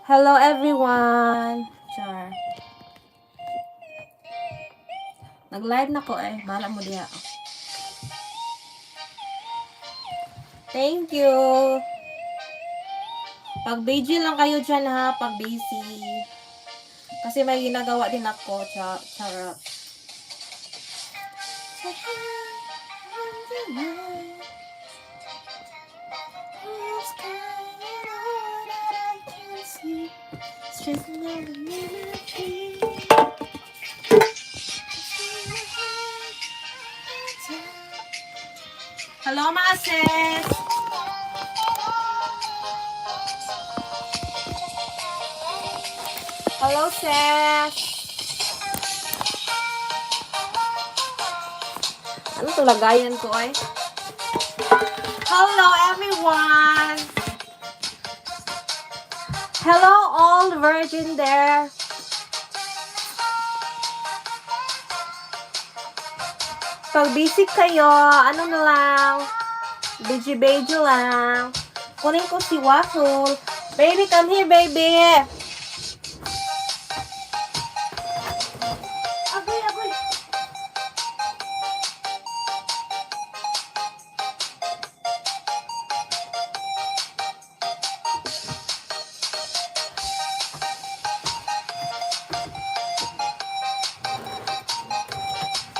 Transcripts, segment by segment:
Hello everyone! Char. Nag-live na ko eh. Bahala mo diha. Thank you! Pag busy lang kayo dyan ha. Pag busy. Kasi may ginagawa din ako. Charot. Hello mga sis! Hello sis! Ano to lagayan ko ay? Hello everyone! Hello all virgin there! Pag busy kayo, ano na lang, beji-beji lang. Kunin ko si Waffle. Baby, come here, baby! Agoy, agoy!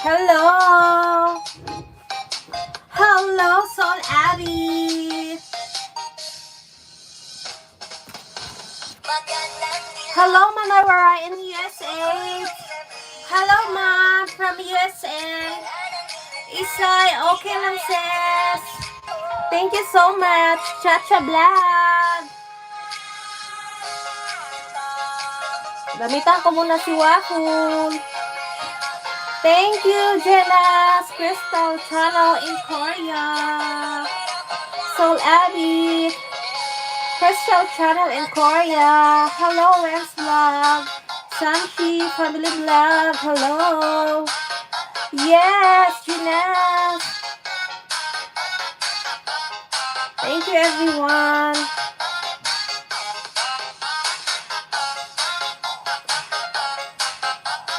Hello! Hello, Soul Abby! Hello, Mama Rara in USA! Hello, Mom from USA! Isay, okay lang, sis! Thank you so much, Chacha Vlog! Gamitan ko muna si Waffle. Thank you, Jenas, Crystal Channel in Korea. Soul Abby, Crystal Channel in Korea. Hello, Rams Vlog. Sanchi Family Vlog. Hello. Yes, Jenas. Thank you, everyone.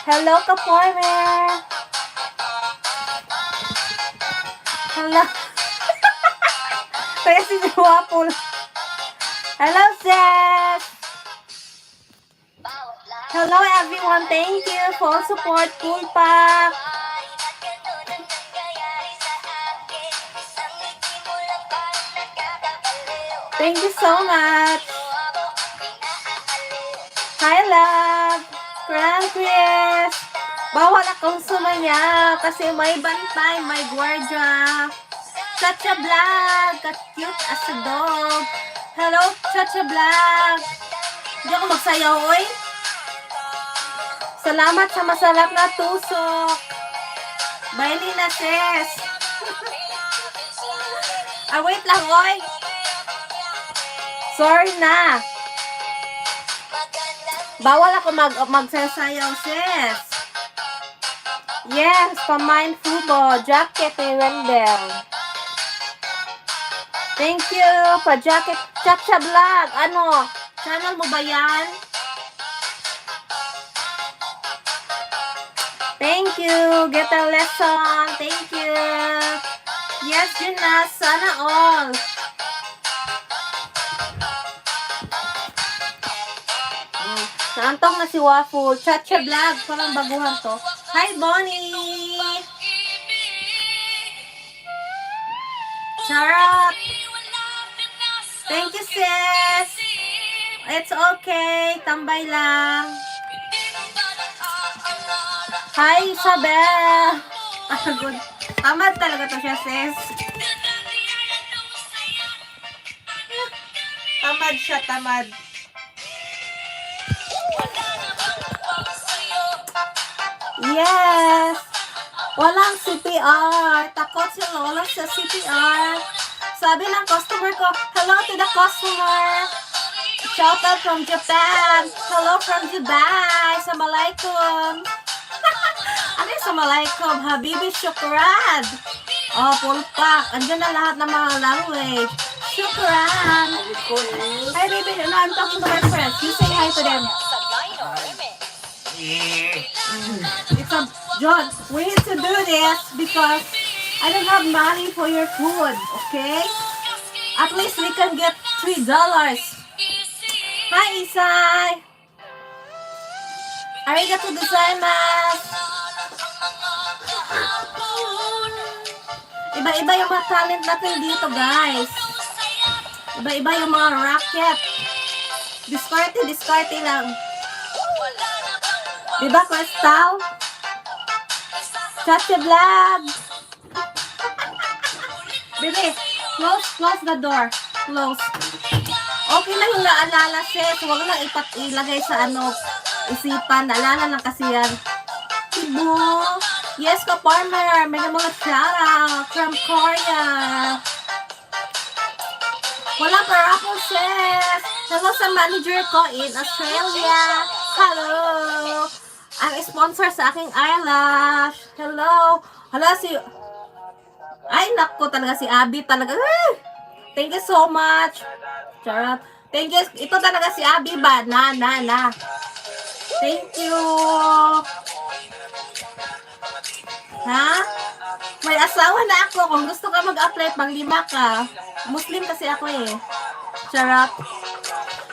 Hello, Kapormer. Hello. Kaya si Waffle. Hello, sis. Hello, everyone. Thank you for support. Cool Pack. Thank you so much. Hi, love. Grand Chris. Bawal akong sumaya kasi may bantay, may gwardiya. Chacha Vlog, ka-cute as a dog. Hello, Chacha Vlog. Hindi ako magsayaw, oy. Salamat sa masarap na tusok. Bailey na, sis. Wait lang, oy. Sorry na. Bawal ako magsasayaw, sis. Yes, pamain fubo, jacket ni Wendell. Thank you, pa-jacket. Chacha Vlog, ano? Channel mo ba yan? Thank you, get a lesson. Thank you. Yes, Jonas, sana all. Naantong na si Waffle. Chacha Vlog. Parang baguhan to. Hi, Bonnie! Charot! Thank you, sis! It's okay. Tambay lang. Hi, Isabel! Good. Tamad talaga to siya, sis. Tamad siya, tamad. Yes! Walang CPR. Takot si Lola sa CPR. Sabi ng customer ko, hello to the customer. Shout out from Japan. Hello from Dubai. Assalamualaikum. Ano yung Assalamualaikum? Habibi Shukran. Oh, full pack. Andiyan na lahat ng mga language. Shukran. Hi, baby. No, I'm talking to my friends. You say hi to them. It's a John. We need to do this because I don't have money for your food. Okay? At least we can get $3. Hi, Isai. Arigato gozaimasu. Iba-iba yung mga talent natin dito, guys. Iba-iba yung mga racket. Discarte lang. Diba, Crystal? Chacha vlog. Baby, close the door. Close. Okay na yung naalala, sis. Huwag lang ilagay sa isipan. Naalala lang kasi yan. Tibo. Yes, ka-farmer. May mga shoutout from Korea. Wala pa ako, sis. Hello sa manager ko in Australia. Hello. Ang sponsor sa aking eyelash. Hello. Hala si... Ay, naku talaga si Abby talaga. Thank you so much. Charot. Thank you. Ito talaga si Abby ba? Na. Thank you. Ha? May asawa na ako. Kung gusto ka mag-apply, pang-5 ka. Muslim kasi ako eh. Charot.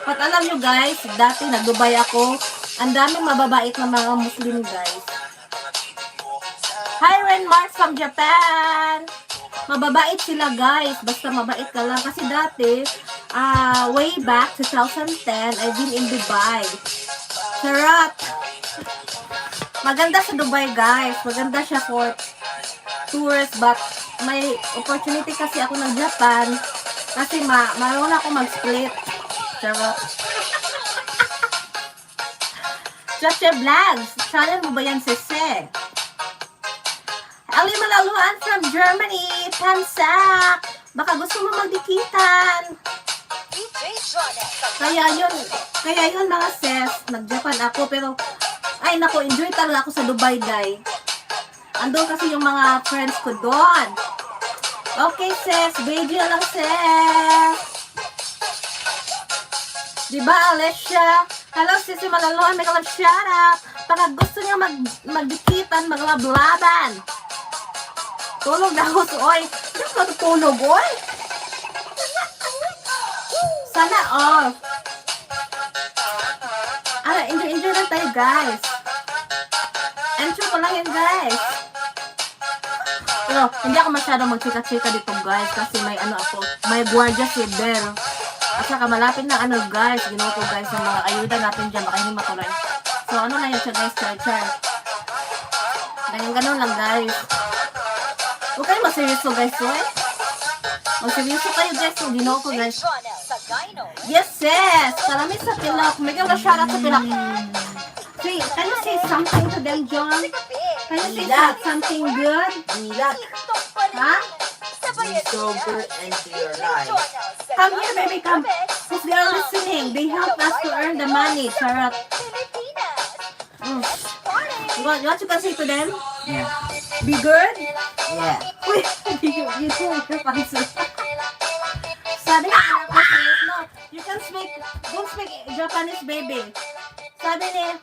But alam nyo guys, dati nag-Dubai ako. Ang daming mababait na mga Muslim guys. Hi Ren Marks from Japan. Mababait sila guys. Basta mabait ka lang. Kasi dati, way back 2010, I've been in Dubai. Charot. Maganda sa Dubai guys. Maganda siya for tourists. But may opportunity kasi ako ng Japan. Kasi marunong ako mag-split. Charot. Chacha Vlogs. Channel mo ba yan, Sese? Ali Malaluan from Germany. Pansak. Baka gusto mo magdikitan. Kaya yun mga sis. Nag-Japan ako. Pero, ay nako, enjoy talaga ako sa Dubai, guys. Andun kasi yung mga friends ko doon. Okay, sis. Video lang, sis. Diba, Alessia? Hello, Sisi Malaluan. May kalang shoutout. Pag gusto niyo magdikitan, maglablaban. Tulog na ako sa oy. Hindi ko tulog, oy. Sana all. Enjoy lang tayo, guys. Enjoy ko lang yan, guys. Pero, hindi ako masyadong magchika-chika dito, guys. Kasi may may guardia si Bell. At saka malapit na guys. Ginawa ko, guys, ng mga ayuda natin dyan. Baka hindi matuloy. So, na yun siya, guys, char. Ganyan lang, guys. Huwag kayo maseryoso, guys, eh. Magseryoso kayo, guys. So, ginawa ko, guys. Yes, sis. Salamin sa Pilak. May gawin na shoutout sa Pilak. Say, can you say something to them, John? Can you say something good? Pilak. Huh? Be sober into your life. Come here, baby, come. Because they are listening. They help us to earn the money, Charot. You want to say to them? Yeah. Be good? Yeah. Wait, you do your answer. Sabi niya, no, you can speak, don't speak Japanese, baby. Sabi niya,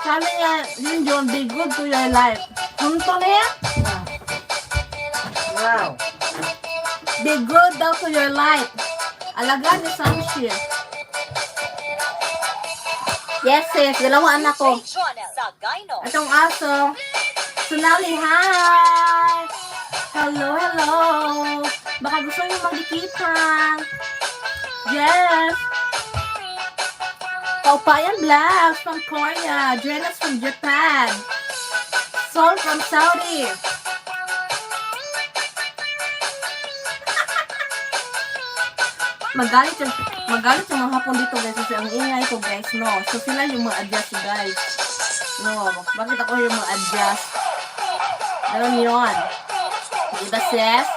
sabi niya, yun John, be good to your life. Hunto na yan? Wow. Be good daw to your life. Alagaan niya Samshi. Yes, sis. Dalawang anak ko. Itong aso. Sunali, hi! Hello. Baka gusto niyo magdikitan. Yes. Paupayan Vlogs from Korea. Drenas from Japan. Sol from Saudi. Magalit yung mga hapon dito guys kasi ang ingay ko guys, no. So sila yung mga adjust guys. No, bakit ako yung mga adjust? Ganun yun. Diba sis?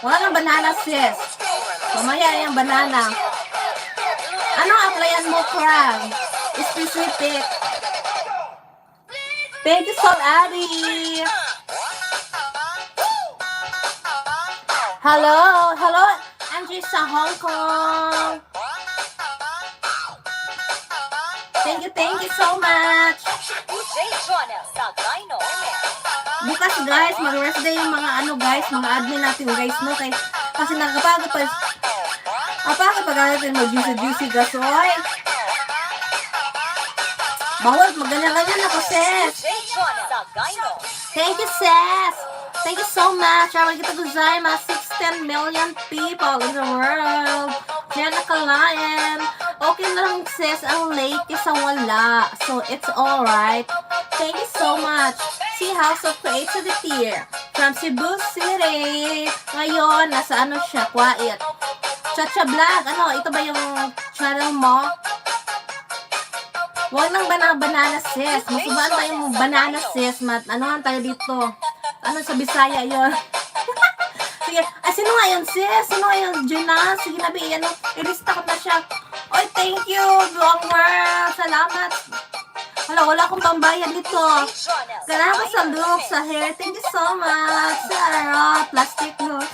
Wala ng banana sis. Mamaya yung banana. Anong applyan mo, Krang? Specific. Thank you so, Abby. Hello, hello, Angie sa Hong Kong. Thank you so much. Bukas guys, mag-rest day yung mga ano guys, mga admin natin guys, no? Kasi nakapagod pa. Apakit pag natin mag-juicy gasoy. Bawal, magganyan-ganyan ako, sis. Thank you, sis. Thank you so much. Arigato gozaimasu. 16 million people in the world. Kaya nakalayan. Okay lang, sis, ang late kaysa wala. So, it's alright. Thank you so much. See House of Creativity from Cebu City. Ngayon, nasa ano siya, quiet. Chacha Vlog, ano, ito ba yung channel mo? Huwag nang banana sis. Masubaan tayo yung banana sis. Ano tayo dito? Ano sa Bisaya yun? Sige. Sino nga yun sis? Sino nga yun? Juna? Sige na bi. Ano? Ilista ko na siya. Oy, thank you. Buong world. Salamat. Wala akong pambayad dito. Kailangan ko sa look, sa hair. Thank you so much. Sarap. Plastic look.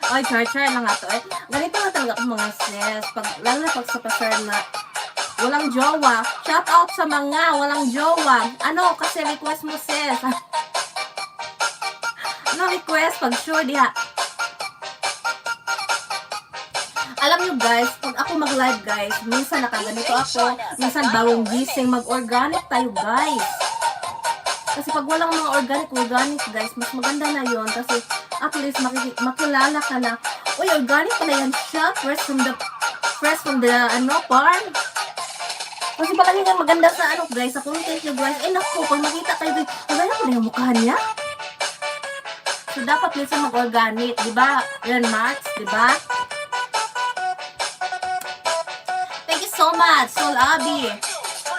Oy, char na nga to. Ganito na talaga ako mga sis. Lalo na pag sa pasar na walang jowa. Shout out sa mga walang jowa. Ano? Kasi request mo, sis. Ano request? Pag sure, diha. Alam nyo guys, pag ako mag-live guys, minsan nakaganito ako, minsan bagong gising, mag-organic tayo guys. Kasi pag walang mga organic guys, mas maganda na yon kasi at least makilala ka na, uy, organic pa na yan siya, fresh from the farm. Kasi baka nga maganda sa ano guys, sa content nyo guys. Naku, pag makita kayo guys, maganda ko na yung mukha niya. So, dapat minsan mag-organic, di ba? Yan, Max, di ba? Thank you so much, Sol Abi.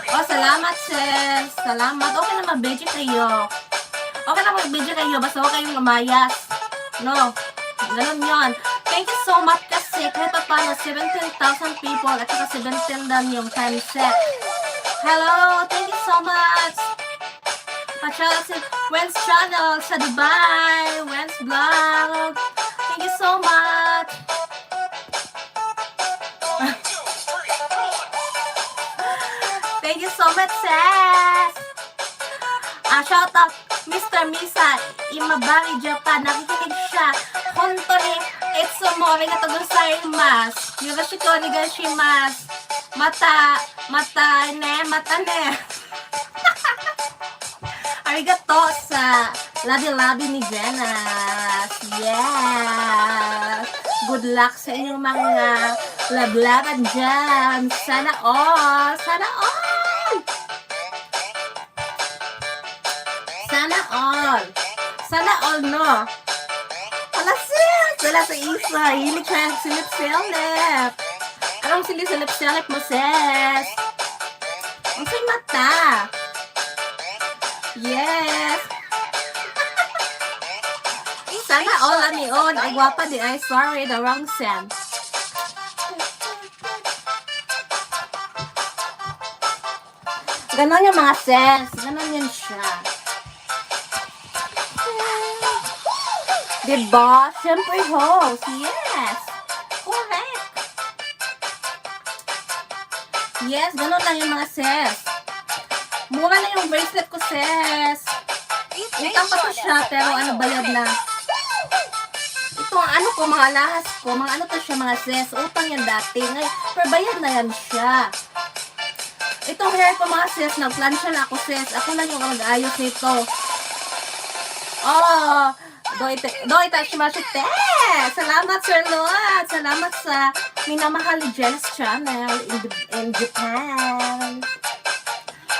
Oh, salamat, sis. Salamat. Okay na mag-video kayo. Okay na mag-video kayo, basta huwag kayong lumayas. No, ganun yun. Thank you so much kasi kahit pa paano 17,000 people at saka 17 lang yung time set. Hello, thank you so much. Patsala si Wen's channel sa Dubai, Wen's vlog. Thank you so much. Thank you so much, sis. Shout out Mr. Misa Imabari Japan. Nakikinig siya. Hontori Etsumo arigatou gozaimasu. Yoroshiku onegaishimasu. Mata ne. Arigato sa labi-labi ni Jenas. Yes. Good luck sa inyong mga lablaban dyan. Sana all. Sana all. Sana all. Sana all, no? Wala sa isa. Hilig siya yung silip-silip. Anong silip-silip mo, sis? Ang say mata. Yes. Sana all ani on. Ay, guwapa di ay. Sorry, the wrong scent. Ganon yung mga sis. Ganon yun siya. Diba? Siyempre host. Yes. Correct. Yes, ganon lang yung mga sis. Mura na yung bracelet ko, sis. Utang pa to siya, pero bayad na. Ito ang ano ko, mga alahas ko. Mga ano to siya, mga sis. Utang yan dati. Pero bayad na yan siya. Itong hair ko, mga sis, nagplansya na ako, sis. Ako lang yung mag-ayos nito. Oh, do itashimashite. Salamat, Sir Lord. Salamat sa minamahal ni Jen's channel in Japan.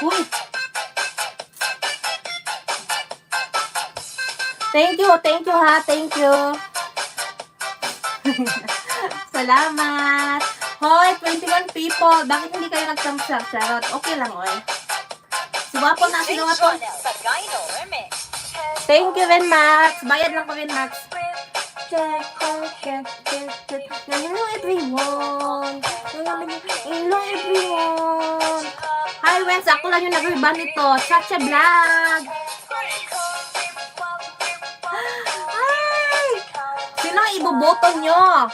Uy. Thank you ha, thank you. Salamat. Hoy, 21 people. Bakit hindi kayo nag-thumbs up? Charot. Okay lang, oy. Siwapo na, siwapo. Thank you, Vin Max. Bayad lang ko, Vin Max. Hello, everyone. Hello, everyone. Hi, Wens. Ako lang yung nag-reban nito. Chacha Vlog. Hi. iboboto nyo?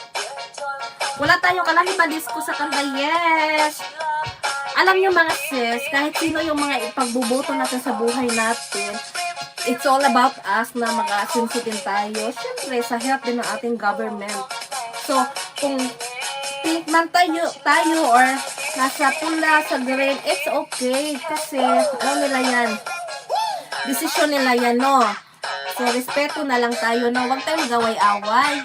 Wala tayong kalalimadisco sa kanta, yes. Alam nyo mga sis, kahit sino yung mga ipagboboto natin sa buhay natin, it's all about us na mag-asinsutin tayo. Siyempre, sa help din ng ating government. So, kung pink man tayo or nasa pula, sa green, it's okay. Kasi, ano nila yan? Desisyon nila yan, no? So, respeto na lang tayo, no? Huwag tayong magaway-away.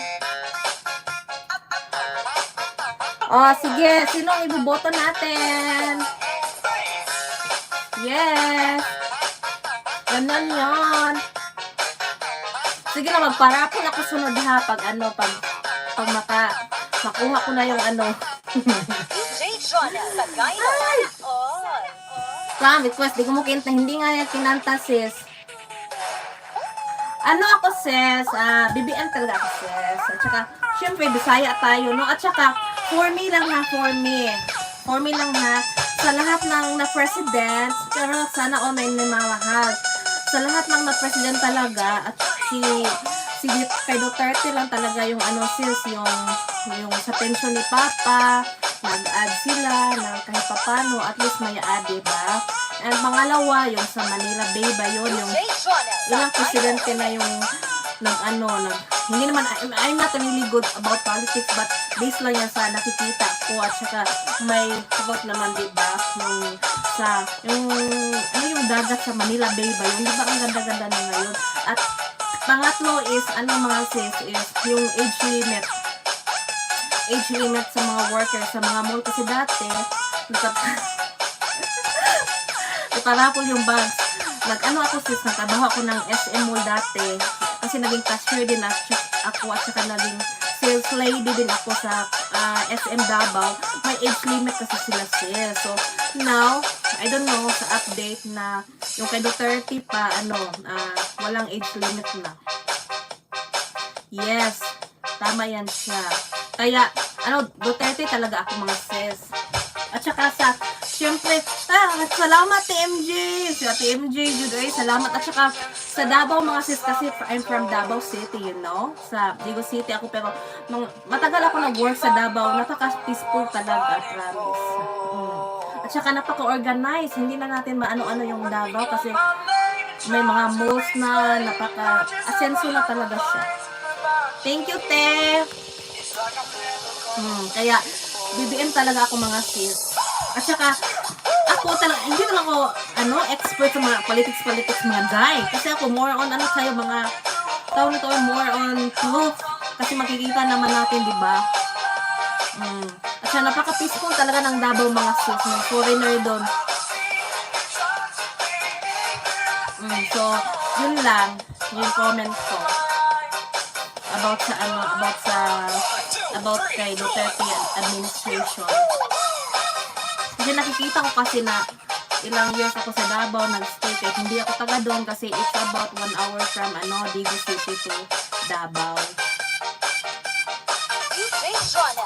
Oh, sige. Sino ang iboboto natin? Yes. Ganun yan. Sige na, magparapon ako sunod ha. Pag makuha ko na yung ano. Ay! Request. Di ko mo kinta. Hindi nga yan kinanta, sis. Ano ako, sis? BBM talaga ako, sis. At saka, syempre, Bisaya tayo, no? At saka, for me lang ha, for me lang ha, sa lahat ng na-president, pero sana may namamahal. Sa lahat ng na-president talaga, at si kay Duterte lang talaga yung ano sis, yung sa pension ni Papa, nag-add sila ng kahit papano, at least may add, diba? And pangalawa, yung sa Manila Bay ba yun, yung ilang presidente na yung hindi naman, I'm not really good about politics, but based lang yan sa nakikita ko, at saka may sagot naman, diba, yung dagat sa Manila Bay ba yun, diba, ang ganda-ganda na ngayon. At pangatlo is, mga sis, is yung age limit sa mga workers, sa mga mall, kasi dati, iparapol yung bags. Ako sis, nagtrabaho ako ng SM Mall dati. Kasi naging cashier din ako, at saka naging sales lady din ako sa SM Davao. May age limit kasi sila sis. So, now, I don't know, sa update na yung kay Duterte pa, walang age limit na. Yes, tama yan siya. Kaya, Duterte talaga ako mga sis. At saka siyempre, salamat TMJ. Sa TMJ, Judoy, salamat. At saka, sa Davao mga sis, kasi I'm from Davao City, you know? Sa Digo City ako, pero matagal ako nag-work sa Davao. Napaka-peaceful talaga, promise. At saka, napaka-organized. Hindi na natin maano-ano yung Davao kasi may mga malls na napaka-asenso na talaga siya. Thank you, Te. Kaya, BBM talaga ako mga sis. At saka, ako talaga, hindi naman ako, expert sa mga politics, mga guy. Kasi ako, more on, mga, more on truth. Kasi makikita naman natin, di ba? At saka, napaka-peaceful talaga ng Davao mga sis. Ng foreigner doon. So, yun lang, yung comment ko. About kay Duterte administration. Kasi nakikita ko kasi na ilang years ako sa Davao, nag-stay kahit hindi ako taga doon kasi it's about 1 hour from Digo City to Davao.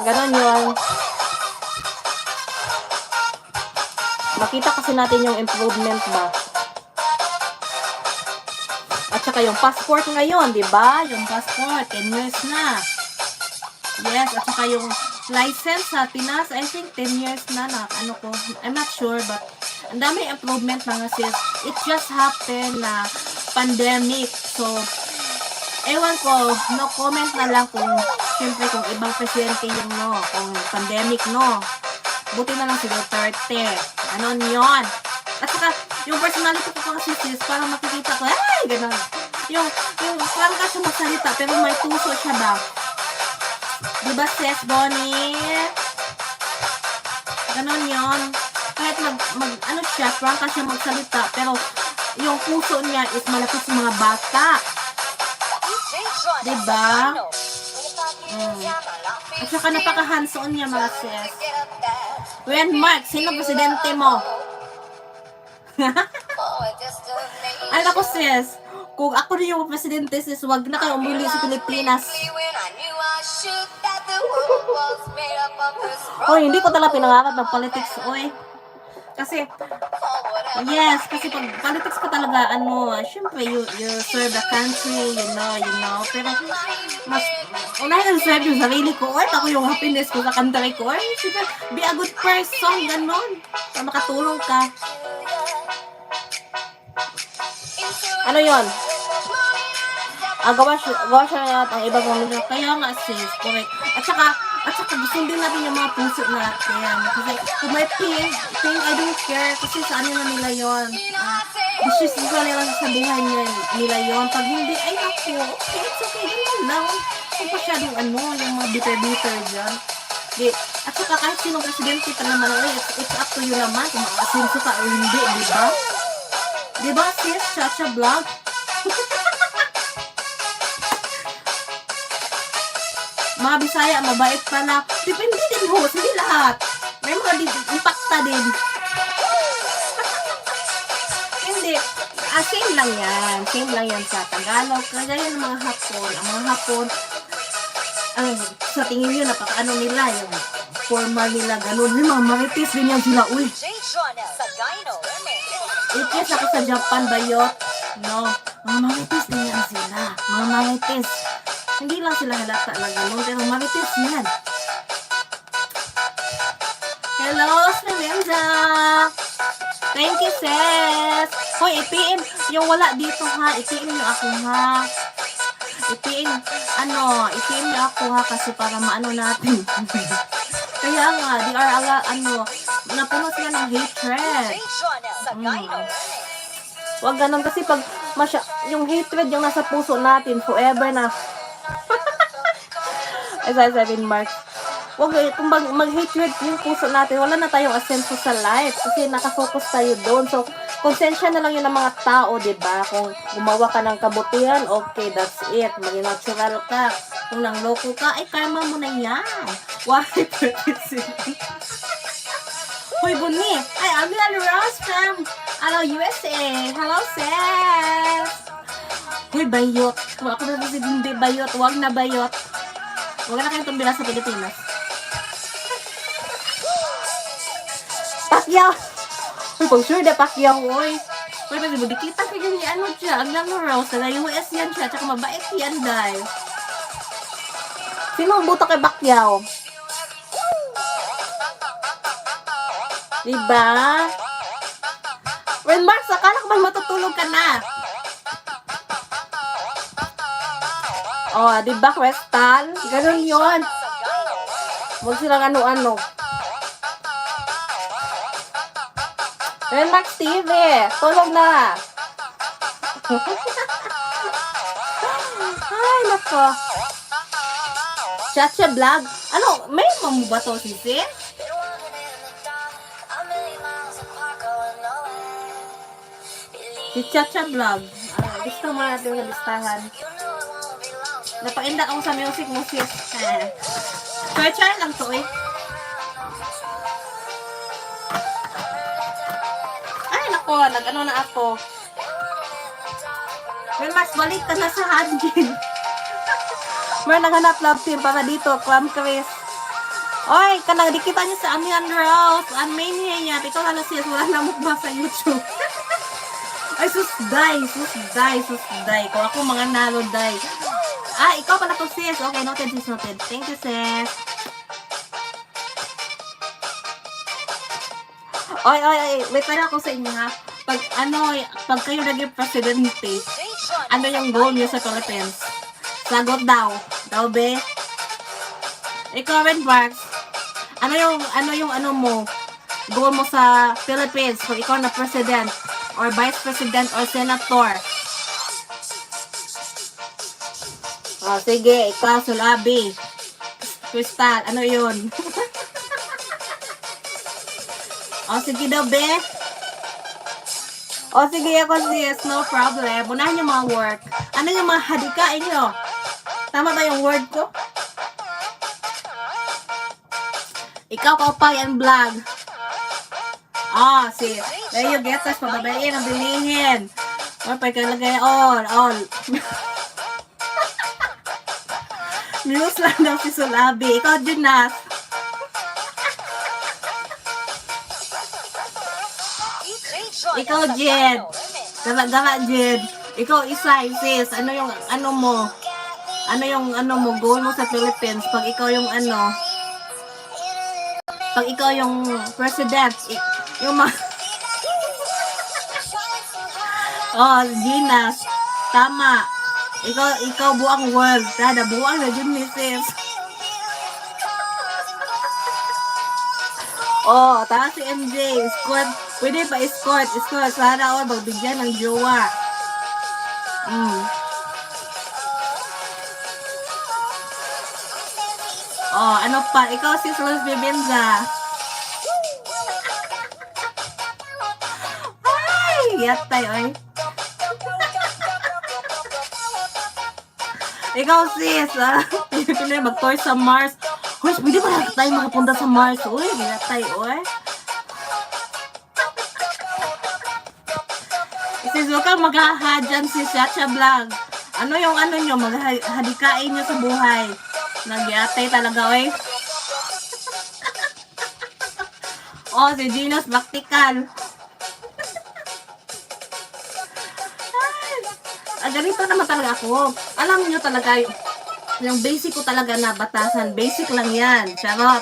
Ganon yun. Makita kasi natin yung improvement ba. At saka yung passport ngayon, di ba? Yung passport, 10 years na. Yes, at saka yung license sa Pinas, I think 10 years na I'm not sure, but ang dami improvement mga sis. It just happened na pandemic. So, ewan ko, no comment na lang kung, siyempre kung ibang presidente yung kung pandemic buti na lang si Duterte. Yun. At saka, yung personality ko kasi sis, parang makikita ko, gano'n. Yung parang ka siya magsalita, pero may puso siya ba? Diba, sis, Bonnie? Ganon yun. Kahit siya, parang ka siya magsalita, pero yung puso niya is malapit sa mga bata. Diba? At saka napaka-hands-on niya, mga sis. When Mark, sino presidente mo? Ay, naku sis, kung ako rin yung presidente sis, wag na kayo umuli sa Pilipinas. Hindi ko talaga pinangarap ng politics, Kasi, yes, kasi pag politics ka talaga, syempre, you serve the country, you know, pero, Unahin ang strive yung sarili ko. Or ako yung happiness ko sa kantay ko. Or sige, be a good person. Ganon. Para makatulong ka. Ano yon? Gawa siya lahat ang ibang mga kaya nga sis, correct. At saka gusto din natin yung mga puso natin. Kasi kung may pink, I don't care. Kasi sa ano na nila yun. Issues nila sa buhay nila yun. Pag hindi, ay naku, okay, it's okay. Ganyan lang. Kung masyadong yung mga bitter-bitter dyan. At saka kahit sinong presidente pa naman, it's up to you naman kung makakasinso ka o hindi, di ba? Di ba sis, Chacha Vlog? Mga Bisaya, mabait pala. Depende din ho, hindi lahat. May mga impacta din. Hindi. Same lang yan. Same lang yan sa Tagalog. Kagaya ng mga Hapon. Ang mga Hapon, sa tingin nyo, napaka-ano nila, yung formal nila, ganun. Yung mga marites din yan sila. Uy! Itis ako sa Japan, bayot. No. Mga marites din yan sila. Mga marites. Hindi lang sila halata lang ganun, pero marites yan. Hello, Smelinda! Thank you, sis! Hoy, ipiin yung wala dito ha. Ipiin nyo ako ha. Ipiin nyo ako ha kasi para maano natin. Kaya nga, they are napuno sila ng hatred. Huwag ganun kasi pag yung hatred yung nasa puso natin, forever na. As I said in Mark, kung mag-hatred yung puso natin, wala na tayong asenso sa life kasi nakafocus tayo doon. So, konsensya na lang yun ng mga tao, diba? Kung gumawa ka ng kabutihan, okay, that's it. Maging natural ka. Kung nang loko ka, ay karma mo na yan. Why? Hoy, Buni! Ay, Abian Rose from USA! Hello, sis! Hoy, bayot! Kung ako na si hindi bayot, huwag na bayot. Huwag na kayong tumbila sa Pilipinas. Pacquiao! Uy, pag sure na Pacquiao, uy. Uy, pag kita ka ganyan, siya. Ang lang Rose, na US yan siya. Tsaka mabait yan, dahil. Sino ang buto kay Pacquiao? Diba? When Mark, akala ko ba matutulog ka na? Oh, diba, Crystal? Ganun yun. Huwag silang ano-ano. When Mark TV, tulog na. Ay, nako. Chacha Vlog. Ano, may mamu ba to, sisi? Si Chacha Vlog. Gusto mo natin yung listahan. Napainda ako sa music. Try lang to eh. Ay, nako. Nag-ano na ako. May mas balik ka na sa Hanjin. May naghanap love team para dito. Clam Chris. Oy, kanang dikita niyo sa Amihan Rose. Ang main niya. Ito na siya. Wala na mukbang sa YouTube. Ay, susday. Kung ako mga nalo, day. Ikaw pala to, sis. Okay, noted, sis, noted. Thank you, sis. Oy. Wait pala ako sa inyo, ha. Pag kayo naging presidente, ano yung goal niyo sa Philippines? Sagot daw. Daw, be? Ikaw, Red Parks. Ano yung mo? Goal mo sa Philippines kung ikaw na president or vice president or senator? Sige, ikaw, Sulabi. Crystal, ano yun? Sige daw, be. Sige, ako sis, no problem. Unahin yung mga work. Ano yung mga hadikain nyo? Tama ba yung word ko? Ikaw, Kapay and Vlog. Sis. There you get us, pababayin ang bilihin. Pagkalagay, all. News lang daw si Sulabi. Ikaw, Junas. Ikaw, Jed. Gala, Jed. Ikaw, Isay, sis. Ano mo? ano yung ano mo, goal mo sa Philippines, pag ikaw yung ano, pag ikaw yung president, yung mga, oh, Gina, tama. Ikaw buang world. Tada, buang na dyan, Mrs. Oh, tapos si MJ, escort. Pwede pa escort. Escort. Sana all magbigyan ng jowa. Oh, ano pa? Ikaw si Luz Bibenza. Ay, yatay, oy. Ikaw sis, pili mag-toy sa Mars. Hoy, pwede ba tayo makapunta sa Mars? Uy, yatay, oy. Sis, huwag kang maghahad dyan si Chacha Vlog. Ano yung ano nyo, maghadikain nyo sa buhay. Nagyatay talaga, oy. Oh, si Ginos Practical. Ganito naman talaga ako. Alam nyo talaga, yung basic ko talaga na batasan, basic lang yan. Charot.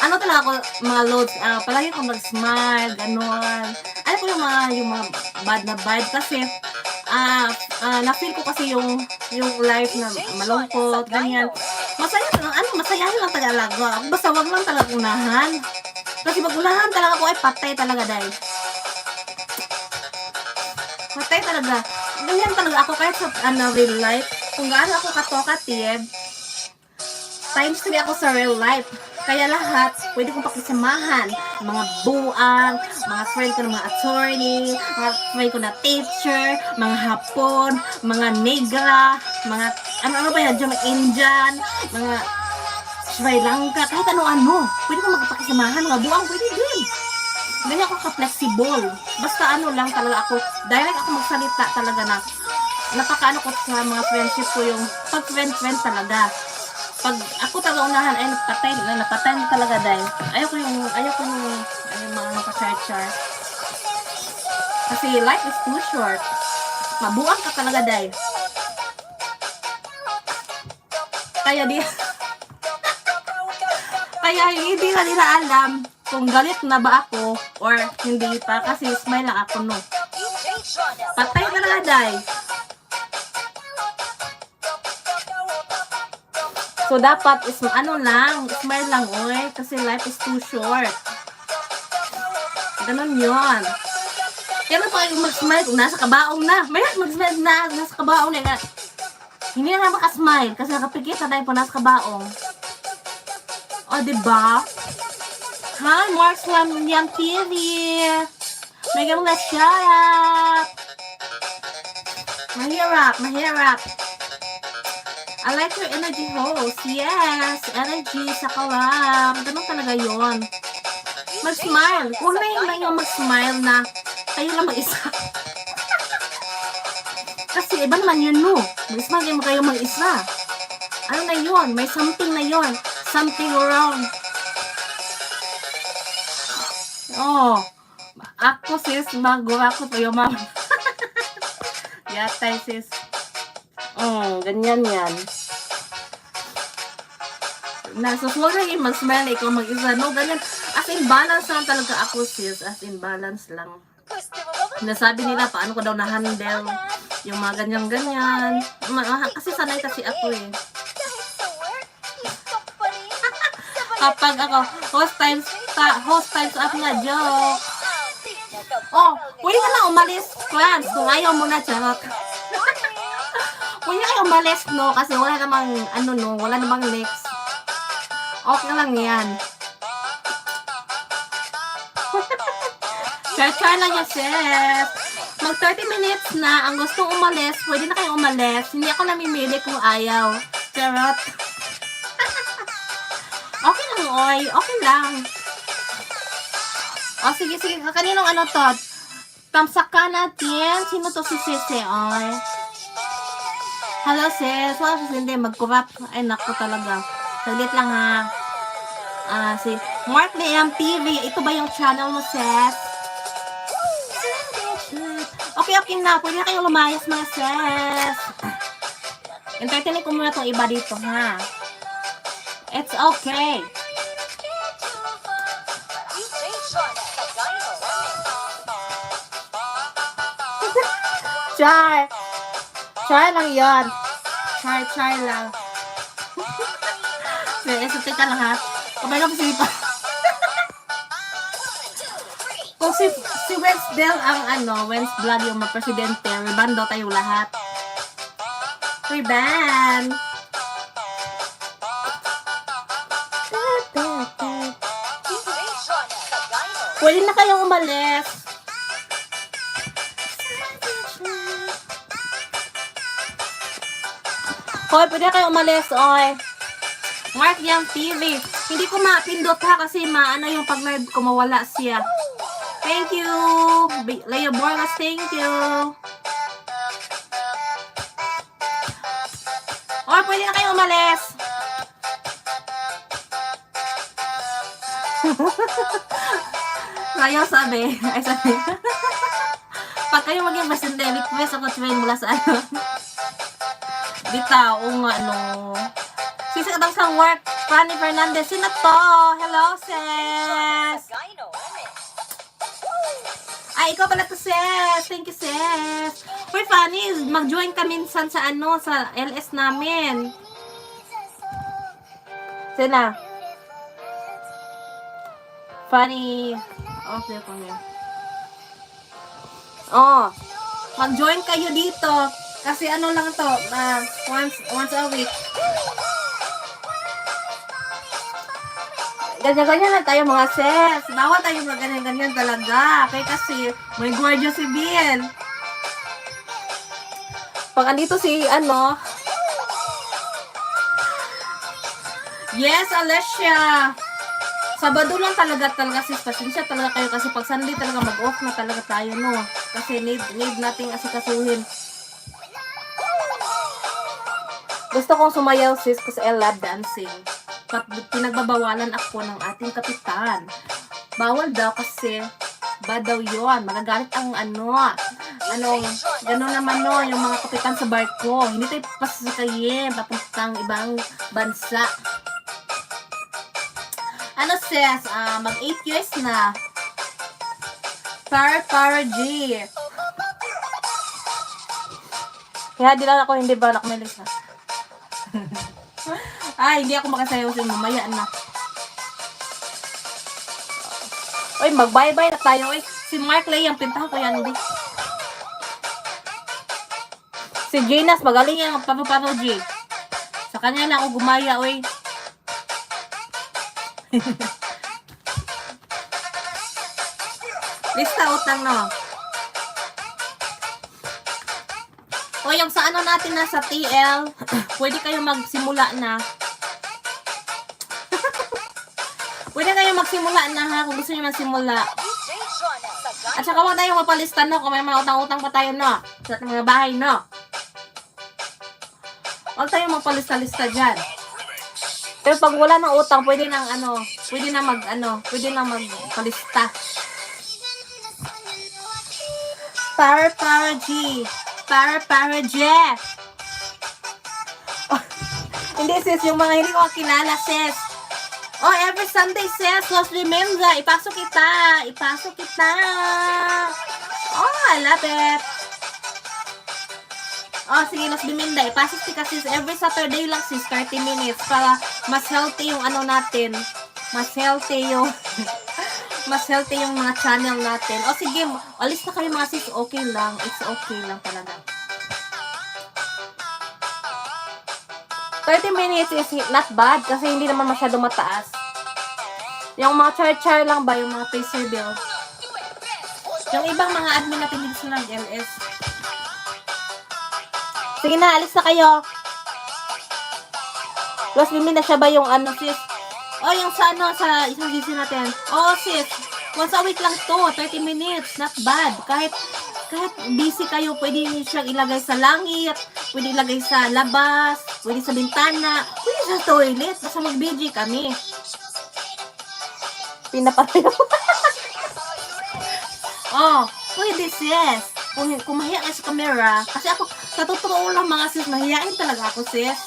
Ano talaga ako, mga loads, palagi ko mag-smile, ganon. Ano ko yung mga bad na vibe kasi, na-feel ko kasi yung life na malungkot, ganyan. Masaya lang talaga. Basta wag lang talaga unahan. Kasi pag unahan talaga ako ay patay talaga dahil. Patay talaga. Ganyan talaga ako kahit sa real life. Kung gaano ako katokative, times 3 ako sa real life. Kaya lahat, pwede kong pakisamahan. Mga buang, mga friend ko na mga attorney, mga friend ko na teacher, mga Hapon, mga negra, mga ano pa yan, mga Indian, mga Sri Lanka, kahit ano-ano. Pwede kong magpakisamahan, mga buang, pwede din. Ganyan ako ka-flexible. Basta ano lang talaga ako, direct ako magsalita talaga na napakaano ko sa mga friendship ko yung pag-friend talaga. Pag ako talaga unahan ay napatay na talaga dahil ayoko yung mga nakachar-char. Kasi life is too short. Mabuang ka talaga dahil. Kaya hindi na nila alam kung galit na ba ako or hindi pa kasi smile lang ako no. Patay talaga dahil. So dapat is smile lang oy kasi life is too short. Ganun yun. Kaya pa yung mag-smile kung nasa kabaong na. May mag-smile na nasa kabaong na. Hindi na makasmile kasi nakapikit na tayo po nasa kabaong. O, diba? Hi, Marks Lam TV. Mega mga shout. Mahirap. I like your energy host. Yes, energy sa kalam. Ganun talaga yun. Mag-smile. Huwag na yung mag-smile na kayo lang mag-isa. Kasi iba naman yun, no? Mag-smile kayo mag-isa. Ano na yun? May something na yun. Something wrong. Oh. Ako sis, magura ko to yung mama. Yatay sis. Ganyan yan. Huwag na yung mag-smile na ikaw mag-isa. No, ganyan. As in balance lang talaga ako sis. As in balance lang. Nasabi nila paano ko daw na-handle yung mga ganyan-ganyan. Kasi sanay kasi ako eh. Kapag ako, host times up na joke. Oh, pwede ka na umalis, clans, kung ayaw mo na, charot. Pwede ka umalis, no, kasi wala namang, wala namang next. Okay lang yan. Char-char lang yan, sis. Mag 30 minutes na, ang gustong umalis, pwede na kayo umalis. Hindi ako namimili kung ayaw. Charot. Okay lang, oy. Okay lang. O, sige. Kaninong to? Tamsaka natin. Sino to si Sisi, oy? Hello, sis. Wala sis, hindi. Mag-corrupt. Ay, naku talaga. Saglit lang, ha. Si Mark Liam TV. Ito ba yung channel mo, sis? Okay na. Pwede na kayong lumayas, mga sis. Entertainin ko muna tong iba dito, ha? It's okay. Char! Char lang yon. Char lang. Sige, teka lang ha. Kapag ka pa kung si Wednesdale ang Wednesday Blood yung presidente, reban daw tayo lahat. Reban! Pwede na kayong umalis. Hoy, pwede na kayong umalis, oy. Mark Yang TV. Hindi ko mapindot ha kasi maano yung pag-live ko mawala siya. Thank you. Leo Borgas, thank you. Oy, pwede na kayong umalis. Ayaw sabi. Ay sabi. Pag kayo maging presidente, request ako train mula sa Dita, nga Sisi kadang sa work. Fanny Fernandez. Sino to? Hello, sis. Ay, ikaw pala to, sis. Thank you, sis. Uy, Fanny, mag-join ka minsan sa sa LS namin. Sina? Fanny. Okay, okay. Oh, mag-join kayo dito. Kasi lang to, once a week. Ganyan-ganyan lang tayo mga sis. Bawal tayo mga ganyan-ganyan talaga. Okay, kasi may gwardiya si Bill. Pag andito si Yes, Alessia. Sabado lang talaga sis. Pasensya talaga kayo kasi pag Sunday talaga mag-off na talaga tayo, no? Kasi need nating asikasuhin. Gusto kong sumayaw, sis, kasi I love dancing. Pinagbabawalan ako ng ating kapitan. Bawal daw kasi bad daw yun. Magagalit ang gano'n naman yung mga kapitan sa barko. Hindi tayo pasasakayin papuntang ibang bansa. Sis, mag 8 years na. Para G. Kaya di lang ako hindi balak melis ha. Ay, hindi ako makasayaw sa mamaya na. Uy, mag-bye-bye na tayo. Uy, si Mark Lay, ang pintahan ko yan. Hindi. Si Janas, magaling yan. Pano G. Sa kanya lang ako gumaya, uy. Lista utang, no? O, yung sa natin na sa TL, pwede kayo magsimula na. Pwede kayo magsimula na ha, kung gusto nyo magsimula. At saka huwag tayong mapalista, no? Kung may mga utang-utang pa tayo, no? Sa ating mga bahay, no? Huwag tayong magpalista-lista dyan. Pero pag wala ng utang, pwede nang pwede nang magpalista. Para G. Para Jeff. Oh, hindi sis, yung mga hindi ko kilala sis. Oh, every Sunday sis, Los Limenza, ipasok kita. Oh, I love it. Oh, sige, Los Limenza, ipasok ka sis. Every Saturday lang sis, 30 minutes para mas healthy yung natin. Mas healthy yung mga channel natin. O sige, alis na kayo mga sis, okay lang. It's okay lang talaga. 30 minutes is not bad kasi hindi naman masyado mataas. Yung mga char lang ba, yung mga pacer bill. Yung ibang mga admin natin dito sa LS. Sige na, alis na kayo. Los Limin na siya ba yung sis? Oh, yung sa isang GC natin. Oh, sis. Once a week lang to. 30 minutes. Not bad. Kahit busy kayo, pwede siyang ilagay sa langit, pwede ilagay sa labas, pwede sa bintana, pwede sa toilet. Basta mag-BG kami. Pinapatay ako. Oh, pwede sis. Kung mahiya ka sa camera, kasi ako, Sa totoo lang mga sis, mahihain talaga ako sis.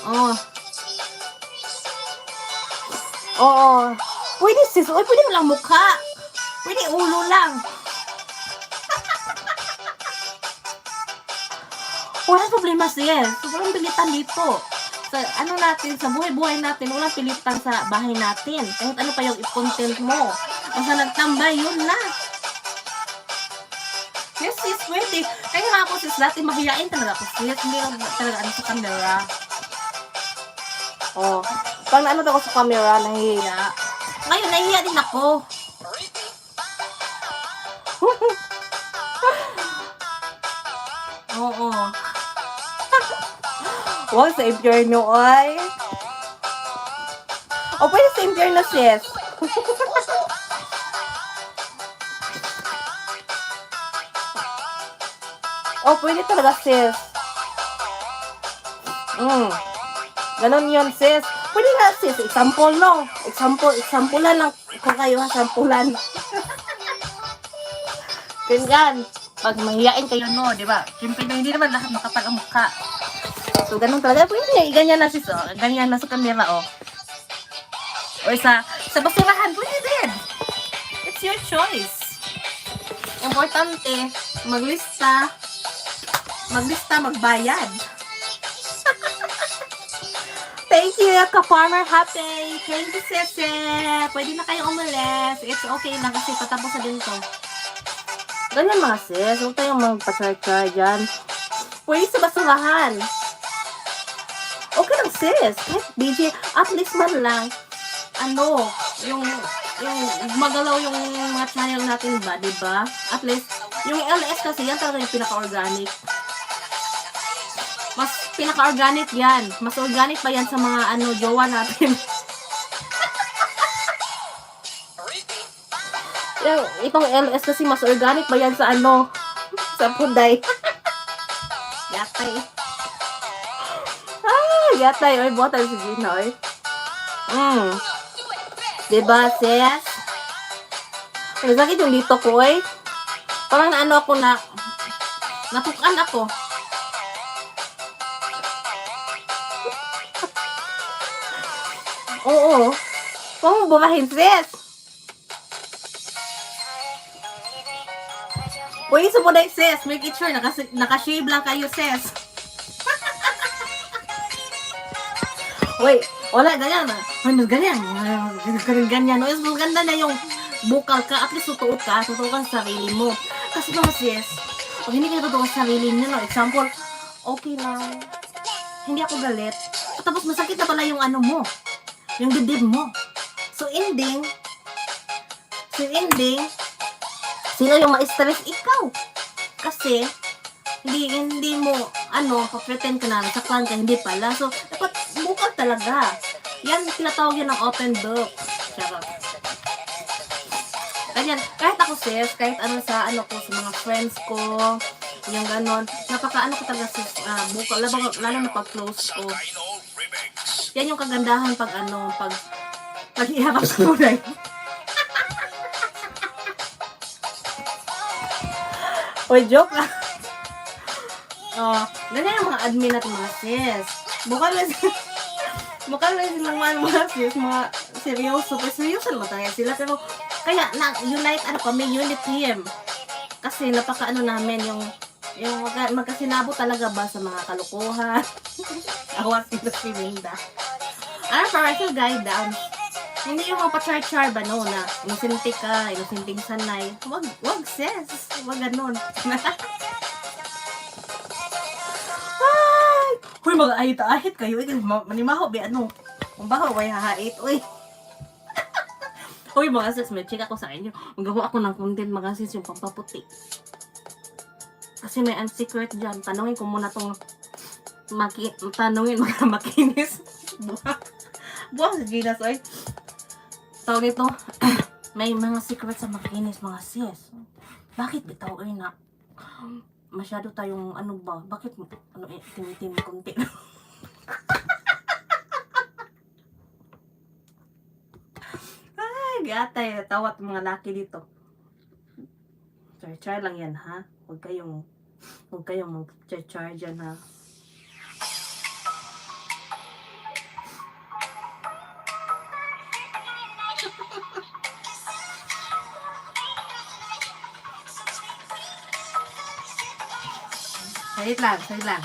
Oh. Oo. Pwede sis, oy, pwede mo lang mukha. Pwede ulo lang. Walang problema sis. Sobrang pilitan dito. Sa ano natin, sa buhay-buhay natin, walang pilitan sa bahay natin. Kahit ano pa yung i-content mo. Basta nagtambay, yun na. Yes sis, pwede. Kaya nga ako sis, dati mahihain talaga ako sis. Hindi lang talaga ano sa camera. Oh. Pag naano ako sa camera, nahihiya. Ngayon, nahihiya din ako. Oo. Wow, sa impyerno ay. O, pwede sa impyerno, sis. O, pwede talaga, sis. Ganon yun, sis. Pwede nga, sis. Example, no? Examplean lang ko kayo, ha? Sampulan. Ganyan. Pag mahihain kayo, no? Diba? Siyempre, hindi naman lahat makapal ang mukha. So, ganun talaga. Pwede, ganyan na, sis, oh. Ganyan na sa camera, oh. O sa basurahan, pwede din. It's your choice. Importante, maglista, magbayad. Thank you, ka-farmer happy. Thank you, Sese. Pwede na kayo umalis. It's okay lang kasi patapos na din to. Ganyan mga sis. Huwag tayong magpa-char-char dyan. Pwede sa basurahan. Okay lang sis. Kahit DJ, at least man lang, ano, yung magalaw yung mga channel natin ba, diba? At least, yung LS kasi yan talaga yung pinaka-organic. Mas pinaka-organic yan. Mas organic pa yan sa mga ano, jowa natin. Itong LS kasi mas organic ba yan sa ano, sa Punday. Yatay. Yatay. Oy, buwatan si Gina, oy. Diba, sis? Ay, sakit yung dito ko, oy. Parang naano ako na, natukan ako. Oo. Huwag mo bumahin, sis. Uy, isa po na sis. Make it sure, nakashave lang kayo, sis. Uy, wala, ganyan. Ano, ganyan. Ganyan. Uy, maganda na yung bukal ka. At least tutuot ka. Tutuot ka sa sarili mo. Kasi mga sis, pag hindi ka tutuot sa sarili nyo, no? Example, okay lang. Hindi ako galit. Tapos masakit na pala yung ano mo. Yung dibdib mo. So, ending, sino yung ma-stress? Ikaw. Kasi, hindi mo, pa-pretend ka na, nasaktan ka, hindi pala. So, dapat bukal talaga. Yan, tinatawag yan ng open book. Charot. Ganyan, kahit ako sis, kahit sa mga friends ko, yung ganon, napaka ko talaga sis, bukal, lalo na pag-close ko. Yan yung kagandahan pag iharap sa kulay. Uy, joke lang. Ganyan yung mga admin natin mga sis. Bukal lang silang mga sis, mga seryoso. Pero seryoso naman talaga sila. Pero, kaya, unite, kami, unit team. Kasi, namin yung magkasinabo talaga ba sa mga kalukuhan. Awas ito si Linda. Parental guidance. Hindi yung mga pa-char-char ba, no, na inusinti ka, inusinting sanay. Wag sis. Wag ganun. Ay! Huy, mag-ahit-ahit kayo. Manimaho, be, Ang baho, way hahait. Uy. Huy, mga sis, may check ako sa inyo. Magawa ako ng content, mga sis, yung pampaputi. Kasi may secret dyan. Tanungin ko muna tong makinis. Buwang si Ginas, oy. Tawag ito, may mga secret sa makinis, mga sis. Bakit bitaw, oy, na masyado tayong, bakit, tim-tim konti. Ay, gatay, tawat mga laki dito. Try lang yan, ha? Huwag kayong mag-charge dyan, ha. Saglit lang.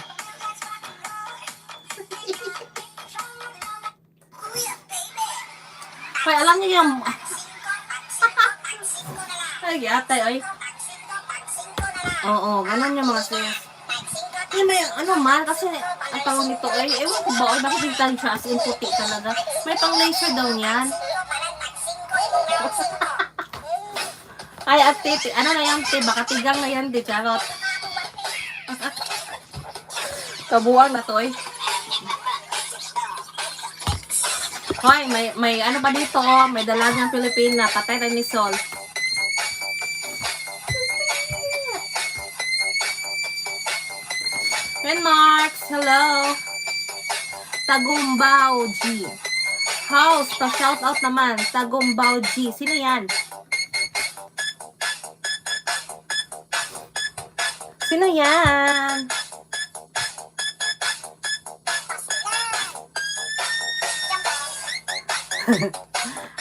Hoy, alam niyo yung... Ay, atay, ay. Oo, ganun yung mga sis. Yung may, ano man, kasi ang tawag nito ay, ewan ko ba, ay bakit yung siya as in puti talaga. May pang laser daw niyan. Ay, ate, ano na yan, te, baka tigang na yan, di, charot. Kabuang na to, eh. Hoy, may ano ba dito, oh, may dalagang Pilipina, patay rin ni Sol. Marks, hello. Tagumbao G. House, pa-shout out naman. Tagumbao G. Sino yan? Sino yan?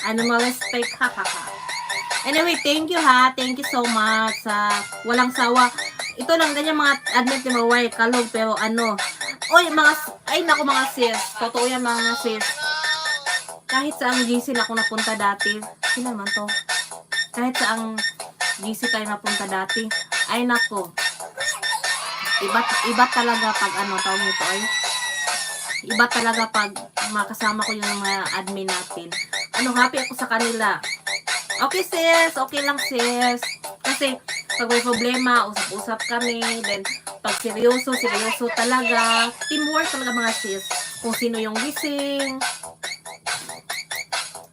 Ano mo respect, ha. Anyway, thank you ha. Thank you so much sa walang sawa. Ito lang ganyan mga admit ni Mawai, kalog, pero ano. Oy, naku mga sis. Totoo yan mga sis. Kahit sa ang GC na ako napunta dati. Sino naman to? Kahit sa ang GC tayo napunta dati. Ay nako. Iba talaga pag ano, tawag nito ay. Iba talaga pag makasama ko yung mga admin natin. Ano, happy ako sa kanila. Okay sis, okay lang sis. Kasi pag may problema, usap-usap kami. Then pag seryoso talaga. Teamwork talaga mga sis. Kung sino yung gising.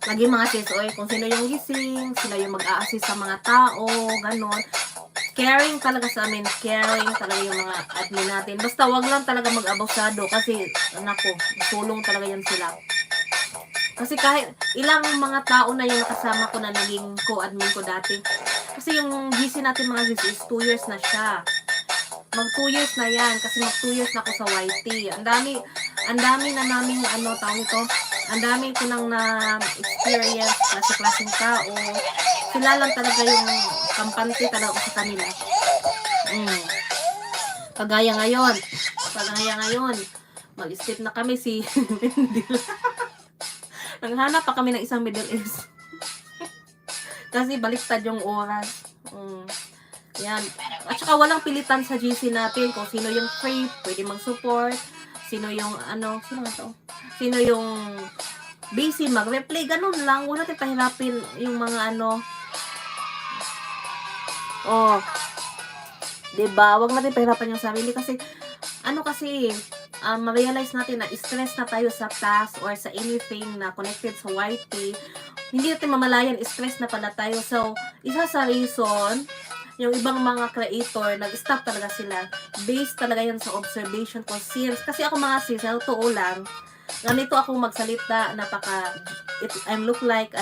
Lagi mga sis, oy, kung sino yung gising, sila yung mag-a-assist sa mga tao, ganon. Caring talaga sa amin, caring talaga yung mga admin natin. Basta wag lang talaga mag-abusado kasi, nako, tulong talaga yan sila. Kasi kahit ilang mga tao na yung nakasama ko na naging co-admin ko dati. Kasi yung GC natin mga sis is 2 years na siya. Mag 2 years na yan kasi mag 2 years na ako sa YT. Ang dami na naming tawag ito. Ang dami ko nang na-experience klase-klaseng tao. Sila lang talaga yung kampante talaga ko sa kanila. Kagaya ngayon, mag-step na kami si naghanap pa kami ng isang Middle East. Kasi baliktad yung oras. Yan. At saka walang pilitan sa GC natin kung sino yung free, pwede mag-support. Sino yung sino yung busy mag-replay, ganun lang. Wala natin pahirapin yung mga diba? Wag natin pahirapan yung sarili kasi ma-realize natin na stress na tayo sa task or sa anything na connected sa YT. Hindi natin mamalayan, stress na pala tayo. So, isa sa reason, yung ibang mga creator, nag-stop talaga sila. Based talaga yan sa observation ko. Kasi ako mga sis, totoo lang, ganito ako magsalita, I look like,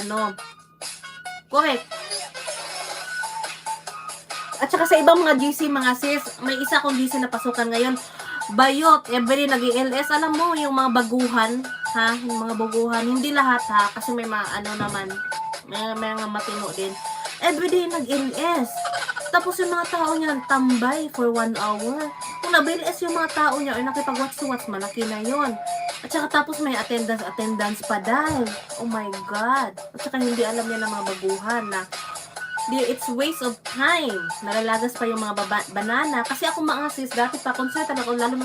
correct. At saka sa ibang mga GC, mga sis, may isa akong GC na pasukan ngayon, bayot, every nag-LS, alam mo, yung mga baguhan, ha, yung mga baguhan, hindi lahat ha, kasi may mga naman, may mga matino din, everyday nag-LS. Tapos yung mga tao niyan, tambay for 1 hour. Kung nag-LS yung mga tao niya, ay nakipag-watch, malaki na yon. At saka tapos may attendance pa dahil. Oh my God. At saka hindi alam niya ng mga baguhan na it's waste of time. Nalalagas pa yung mga banana. Kasi ako mga sis, dati pa, concert ako, lalo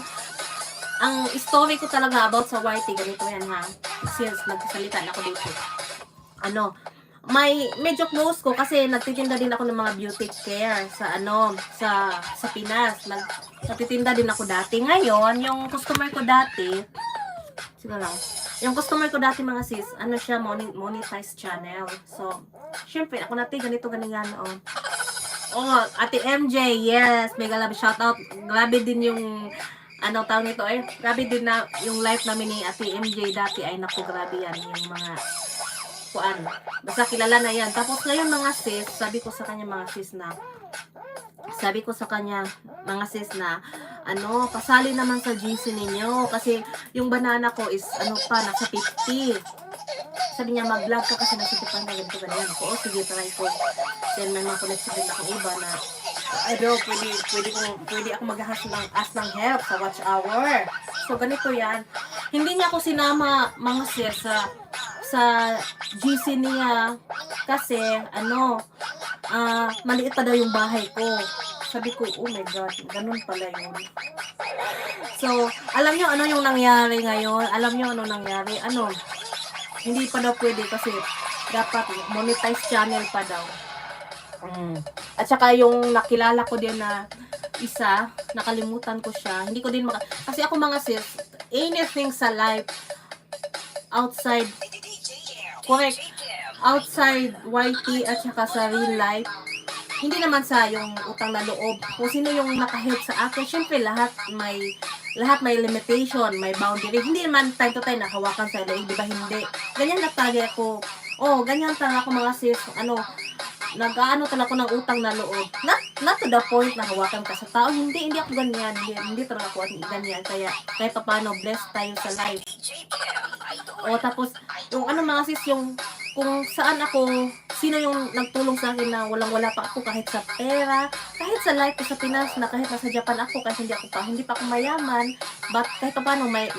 ang story ko talaga about sa YT, ganito yan ha. Since nagsasalita na ako dito. Medyo close ko kasi nagtitinda din ako ng mga beauty care sa Pinas. Nagtitinda din ako dati. Ngayon, yung customer ko dati, yung customer ko dati mga sis, siya, monetized channel. So, syempre, ako natin, ganyan, Ate MJ, yes, mega love, shout out. Grabe din yung, tawag nito, grabe din na yung life namin ni Ate MJ dati, ay naku, grabe yan, yung mga, basta kilala na yan. Tapos ngayon mga sis, sabi ko sa kanya mga sis na, sabi ko sa kanya, mga sis na, pasali naman sa GC ninyo. Kasi yung banana ko is, nasa 50. Sabi niya, mag-vlog ka kasi nasa tipan na ganito, ganyan. Ako, sige, try ko. Then, may mga connection din akong iba na, pwede ako ask ng help sa watch hour. So, ganito yan. Hindi niya ako sinama, mga sis, sa GC niya. Kasi, maliit pa daw yung bahay ko. Sabi ko, oh my God, ganun pala yun. So, alam nyo ano yung nangyari ngayon? Alam nyo ano nangyari? Hindi pa daw pwede kasi dapat monetize channel pa daw. At saka yung nakilala ko din na isa, nakalimutan ko siya. Hindi ko din kasi ako mga sis, anything sa life outside, correct, outside YT at saka sa real life, hindi naman sa yung utang na loob. Kung sino yung nakahelp sa akin, syempre lahat may limitation, may boundary. Hindi naman time to time nakawakan sa leeg, di ba? Hindi. Ganyan na talaga ako. Ganyan talaga ako mga sis. Nag-aano talaga ako ng utang na loob. Not to the point na hawakan ka sa tao. Hindi ako ganyan. Hindi talaga ako ganyan. Kaya kahit pa paano, blessed tayo sa life. Tapos, yung mga sis, yung kung saan ako, sino yung nagtulong sa akin na walang-wala pa ako kahit sa pera, kahit sa life ko sa Pinas na kahit nasa Japan ako, kahit hindi pa ako mayaman, but kahit pa paano, may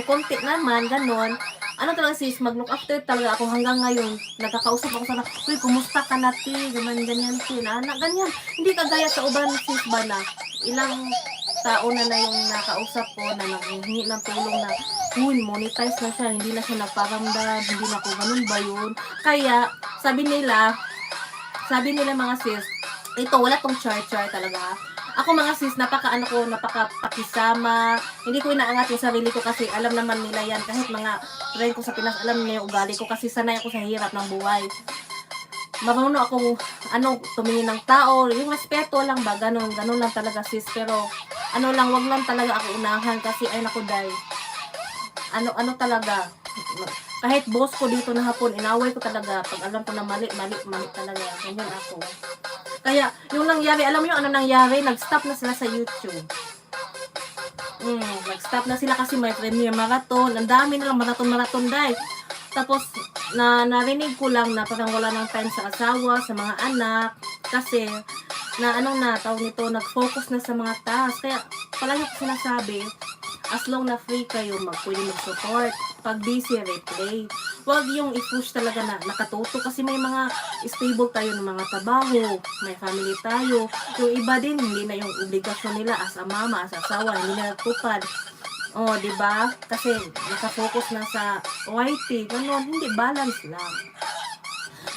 konti naman, ganon. Talaga sis, mag-look after talaga ako hanggang ngayon. Nagkakausap ako sana, uy, kumusta ka na, ti? Ganyan, ganyan. Hindi kagaya sa uban sis ba na, ilang tao na yung nakausap ko na nanghihingi ng tulong na, uy, monetize na siya, hindi na siya nagparamdam, hindi na ko ganun ba yun? Kaya, sabi nila mga sis, ito, wala tong char-char talaga. Ako mga sis, napaka-pakisama. Hindi ko inaangat yung sarili ko kasi alam naman nila yan. Kahit mga friend ko sa Pinas, alam nila yung ugali ko kasi sanay ako sa hirap ng buhay. Marunong akong, tumingin ng tao. Yung respeto lang ba, ganun lang talaga sis. Pero, wag lang talaga ako unahan kasi, ay naku day. Talaga. Kahit boss ko dito na hapon, inaway ko talaga. Pag alam ko na mali talaga. Ganyan ako. Kaya, yung nangyari, alam nyo ano nangyari? Nag-stop na sila sa YouTube. Nag-stop na sila kasi may premiere marathon. Ang dami nilang marathon dahil. Tapos, narinig ko lang na parang wala ng time sa asawa, sa mga anak. Kasi, tawag nito, nag-focus na sa mga task. Kaya, palagi ko sinasabi, as long na free kayo, pwede mag-support. Pag busy, replay. Huwag yung i-push talaga na nakatuto kasi may mga stable tayo ng mga trabaho, may family tayo. Yung iba din, hindi na yung obligasyon nila as a mama, as a asawa, hindi na nagtupad. Diba? Kasi nakafocus na sa YT, ganun, hindi balance lang.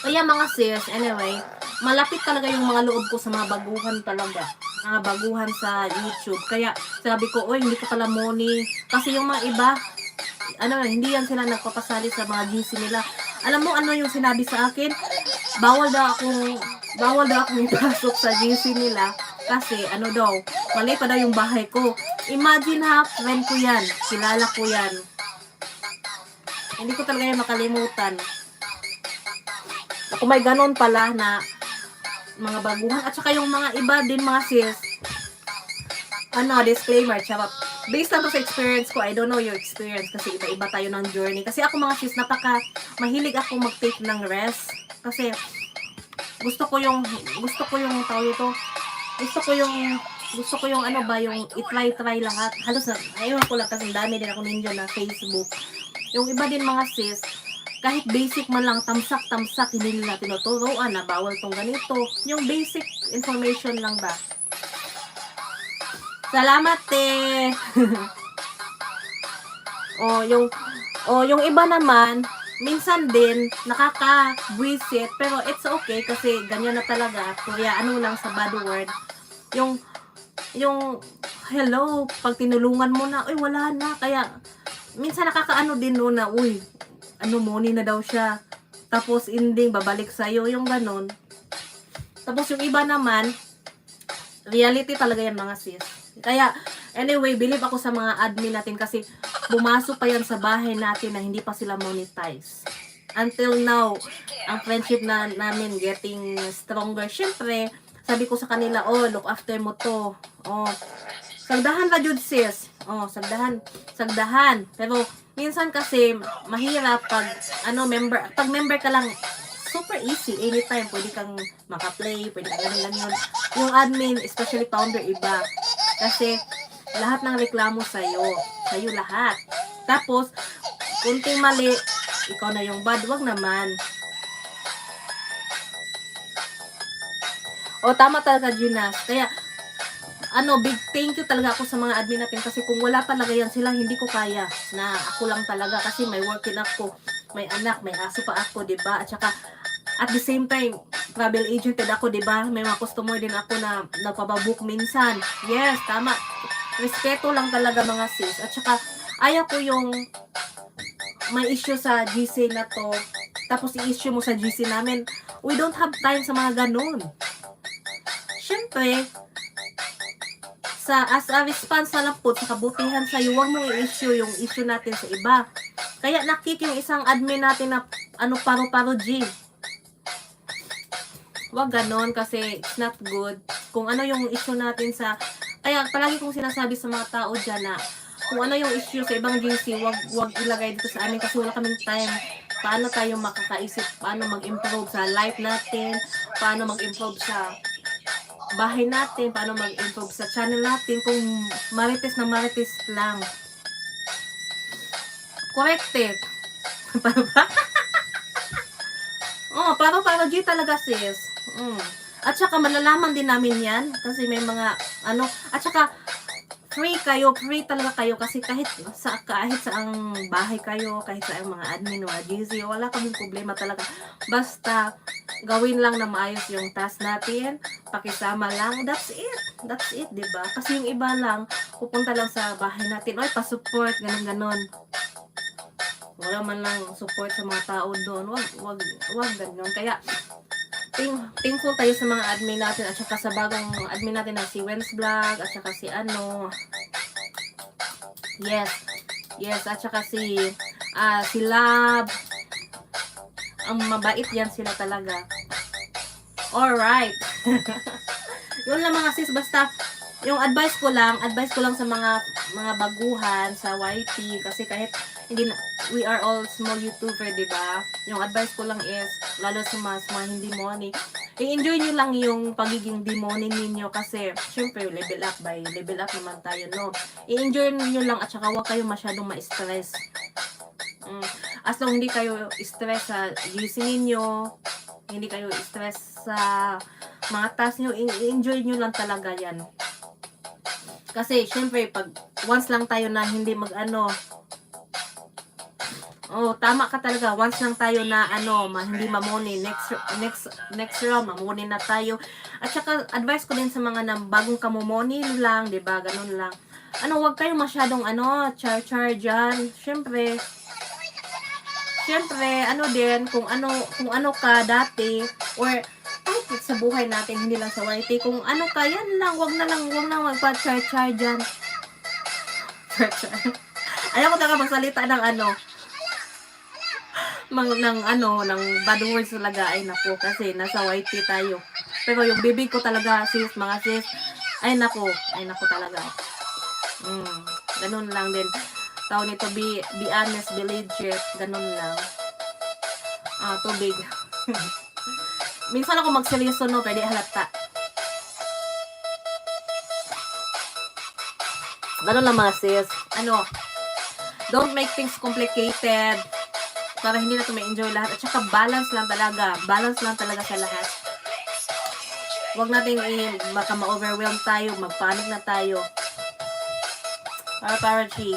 Kaya mga sis, anyway, malapit talaga yung mga loob ko sa mga baguhan talaga. Mga baguhan sa YouTube. Kaya sabi ko, hindi ka pala money. Kasi yung mga iba, hindi yan sila nagpapasali sa mga GC nila. Alam mo ano yung sinabi sa akin? Bawal daw akong ipasok sa GC nila kasi mali pa daw yung bahay ko. Imagine ha, friend ko yan, kilala ko yan. Hindi ko talaga yung makalimutan. Kung may ganon pala na mga baguhan at saka yung mga iba din mga sis, disclaimer, charot. Based na to sa experience ko, I don't know your experience kasi iba-iba tayo ng journey. Kasi ako mga sis, mahilig ako mag-take ng rest. Kasi gusto ko yung tawag ito, gusto ko yung yung i-try lahat. Halos ayun ko lang kasi dami din ako ninyo na Facebook. Yung iba din mga sis, kahit basic man lang, tamsak, hindi nila tinuturuan na bawal tong ganito. Yung basic information lang ba? Salamat yung iba naman, minsan din nakaka-visit, pero it's okay kasi ganyan na talaga. Kaya lang sa bad word. Yung hello, pag tinulungan mo na, wala na. Kaya minsan nakakaano din no na, money na daw siya. Tapos ending babalik sa'yo, yung ganon. Tapos yung iba naman, reality talaga yan mga sis. Kaya, anyway, believe ako sa mga admin natin kasi bumasok pa yan sa bahay natin na hindi pa sila monetize. Until now, ang friendship namin getting stronger. Siyempre, sabi ko sa kanila, oh, look after mo to. Oh, sagdahan ra jud sis. Oh, sagdahan. Pero minsan kasi mahirap pag pag member ka lang, super easy. Anytime pwede kang maka-play, pwede kang ganun lang yun. Yung admin, especially founder, iba. Kasi lahat ng reklamo sa'yo lahat. Tapos, kunting mali, ikaw na yung bad, wag naman. O, tama talaga, Ginas. Kaya, big thank you talaga ako sa mga admin natin kasi kung wala talaga yan sila, hindi ko kaya na ako lang talaga kasi may working ako, may anak, may aso pa ako, diba? At saka, at the same time, travel agent din ako, diba? May mga customer din ako na nagpapabook minsan. Yes, tama. Respeto lang talaga mga sis. At saka, ayaw ko yung may issue sa GC na to, tapos i-issue mo sa GC namin. We don't have time sa mga ganun. Siyempre, as a response na lang po sa kabutihan sa'yo, huwag mong i-issue yung issue natin sa iba. Kaya nakik yung isang admin natin na paro-paro G. Huwag ganon kasi it's not good. Kung ano yung issue natin kaya palagi kong sinasabi sa mga tao dyan na kung ano yung issue sa ibang GC, huwag ilagay dito sa amin kasi wala kaming time. Paano tayo makakaisip, paano mag-improve sa life natin, paano mag-improve sa bahay natin, paano mag-improve sa channel natin kung marites na marites lang. Corrected. Para G talaga sis. At saka malalaman din namin yan kasi may mga at saka free talaga kayo kasi kahit sa ang bahay kayo, kahit sa ang mga admin, mga GC, wala kaming problema talaga. Basta gawin lang na maayos yung task natin, pakisama lang, that's it, diba? Kasi yung iba lang, pupunta lang sa bahay natin, oy, pa-support, ganun. Wala man lang support sa mga tao doon, wag ganun. Kaya, thankful tayo sa mga admin natin at saka sa bagong admin natin na si Wens Vlog at saka si yes, at saka si Lab. Ang mabait yan sila talaga. Alright. Yun lang mga sis, basta yung advice ko lang sa mga baguhan sa YT kasi kahit we are all small YouTuber, diba? Yung advice ko lang is, lalo sa mga hindi money, i-enjoy nyo lang yung pagiging demoni ninyo kasi, syempre, level up naman tayo, no? I-enjoy nyo lang at saka huwag kayo masyadong ma-stress. As long hindi kayo stress sa GC ninyo, hindi kayo stress sa mga task nyo, i-enjoy nyo lang talaga yan. Kasi, syempre, pag once lang tayo na hindi tama ka talaga. Once lang tayo na hindi mamoni. Next round, mamoni na tayo. At saka, advice ko din sa mga bagong kamumoni lang, 'di ba? Ganun lang. Huwag kayo masyadong char dyan. Syempre, din, kung ano ka dati, or kahit sa buhay natin, hindi lang sa YT, kung ka, yan lang, wag na magpa-char dyan. Ayaw ko talaga magsalita ng ng bad words talaga, ay nako, kasi nasa YT tayo. Pero yung bibig ko talaga, mga sis, ay nako talaga. Ganun lang din. Tao nito, be honest, be legit, ganun lang. Tubig. Minsan ako magseryoso, no, pwede halata. Ganun lang mga sis. Don't make things complicated para hindi natin ma-enjoy lahat. At saka balance lang talaga sa lahat. Huwag natin baka ma-overwhelm tayo, magpanik na tayo. Para G.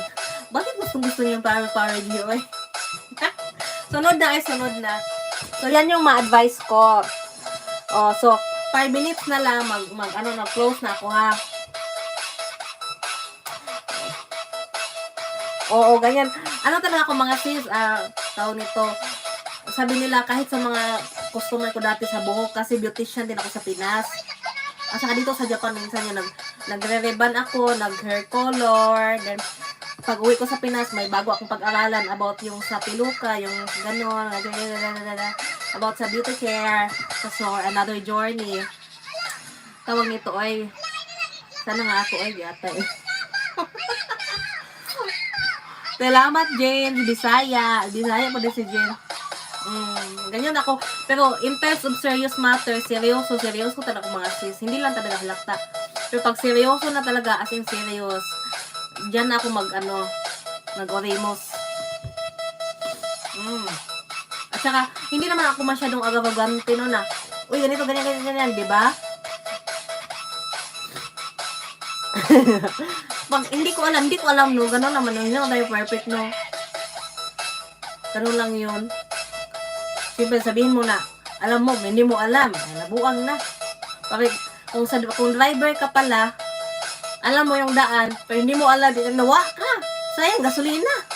Bakit gusto niyo yung para G, oy? Sunod na. So yan yung ma-advise ko. So 5 minutes na lang close na ako, ha. Oo, ganyan. Talaga ako mga sis, tao nito. Sabi nila, kahit sa mga customer ko dati sa buhok, kasi beautician din ako sa Pinas. At saka dito sa Japan, minsan yung nagre-reban ako, nag-hair color. Then, pag uwi ko sa Pinas, may bago akong pag-aralan about yung sa piluka, yung gano'n, about sa beauty care, so another journey. tawag nito ay, sana nga ako ay yata eh. Salamat, Jane. Bisaya. Bisaya po din si Jane. Ganyan ako. Pero in terms of serious matters, seryoso talaga mga sis. Hindi lang talaga halakta. Pero pag seryoso na talaga, as in serious, diyan na ako mag-orimos. At saka, hindi naman ako masyadong agawagante no na, uy, ganito, ganyan, di ba? Pag hindi ko alam no, gano'n naman, hindi naman tayo perfect no. Gano'n lang yun. Siyempre sabihin mo na, alam mo, hindi mo alam, ay nabuang na. Bakit, kung driver ka pala, alam mo yung daan, pero hindi mo alam, nawa ka, sayang, gasolina.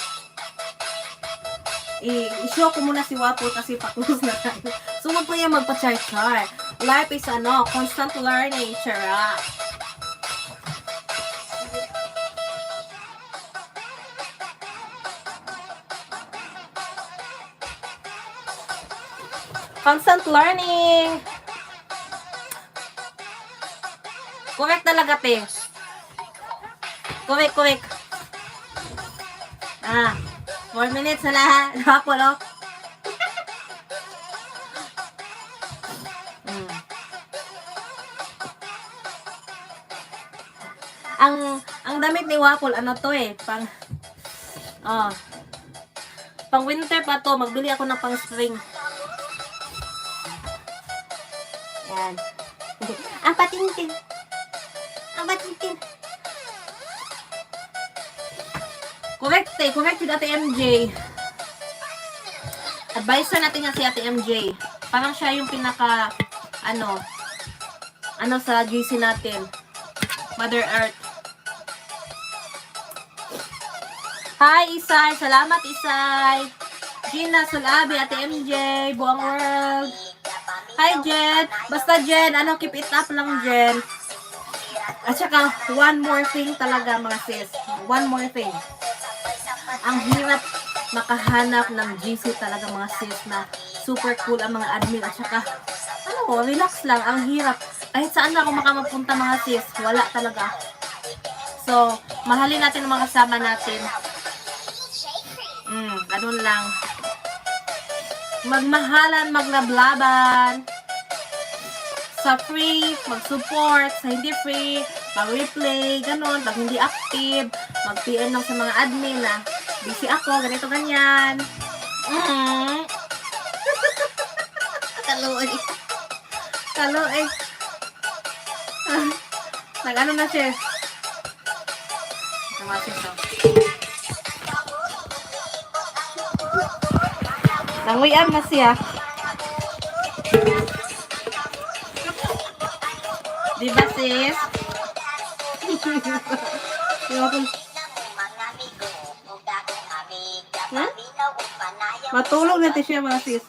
I-show ko muna si Wapo kasi pa-close na tayo. So, wag po yung magpa-char-char. Life is constant learning, charot. Constant learning. Correct talaga, te. Correct. 4 minutes na lahat. Napolo. Ang damit ni Waffle, ano to eh, pang winter pa to, magbili ako ng pang spring. Yan. Ang patintin. Correct si Ate MJ. Advisor natin nga si Ate MJ. Parang siya yung pinaka, sa GC natin. Mother Earth. Hi, Isay. Salamat, Isay. Gina, Sulabi, Ate MJ, Buang World. Hi, Jen. Basta, Jen, keep it up lang, Jen. At saka, one more thing talaga, mga sis. One more thing. Ang hirap makahanap ng GC talaga, mga sis, na super cool ang mga admin. At saka, relax lang. Ang hirap. Kahit saan na ako makamapunta, mga sis, wala talaga. So, mahalin natin ang mga kasama natin. Ganun lang. Magmahalan, maglablaban. Sa free, mag-support. Sa hindi free, mag-replay, ganun. Pag hindi active, mag-PM lang sa mga admin na busy ako, ganito, ganyan. Kaloy. Nag-ano na siya. Namasin to. Nanguyan na siya. Diba, sis? Matulog natin siya, mga sis.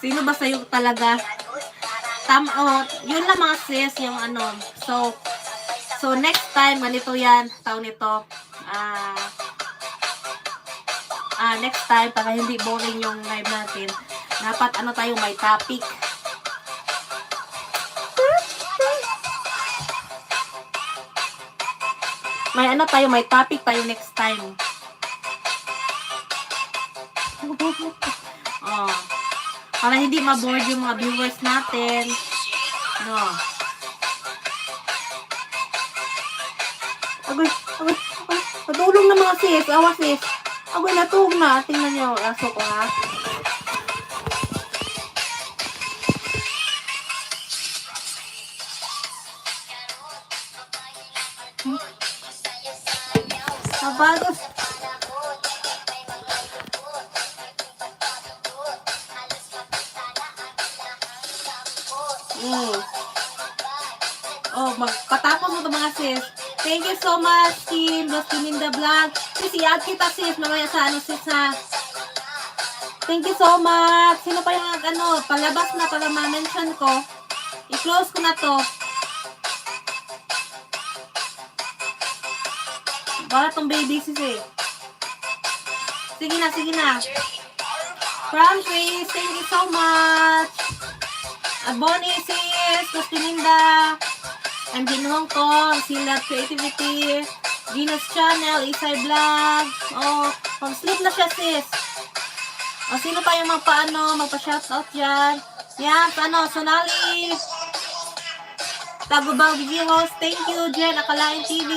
Sino ba sa'yo talaga? Yun lang, mga sis, yung So, next time, ganito yan, taon nito. Next time, para hindi boring yung live natin, dapat tayo, may topic. May topic tayo next time. Para hindi ma-board yung mga viewers natin. Agoy, natulog na mga sis, awa sis. Agoy, natulog na. Tingnan nyo, aso ko ha. Nabalos. Magpatapos mo ito, mga sis. Thank you so much, team. Dustin in the vlog. Sis, i-add kita, sis. Mamaya sa sis, ha. Thank you so much. Sino pa yung palabas na para ma-mention ko? I-close ko na to. Wala tong baby sis eh. Sige na, sige na. From Chris, thank you so much. Bonnie sis, Linda. I'm Jin Hong Kong, Sila Creativity, Gina's Channel, Isay Vlog. Oh, pag-sleep na siya sis. O, sino pa yung magpa-shoutout dyan? Yan, Sonali. Tagubang Host, thank you, Jen, Akalain TV.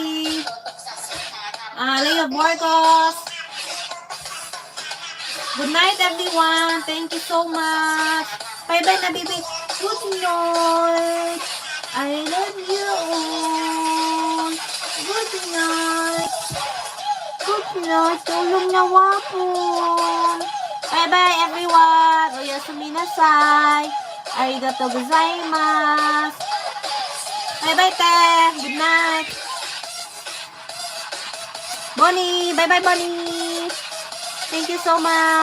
Leo Borgos. Good night, everyone. Thank you so much. Bye-bye na, baby. Good night. I love you all. Good night. Good night. Tulong na wapon. Bye-bye, everyone. Oyasumi nasai. Arigatou gozaimasu. Bye-bye, te. Good night. Bonnie. Bye-bye, Bonnie. Thank you so much.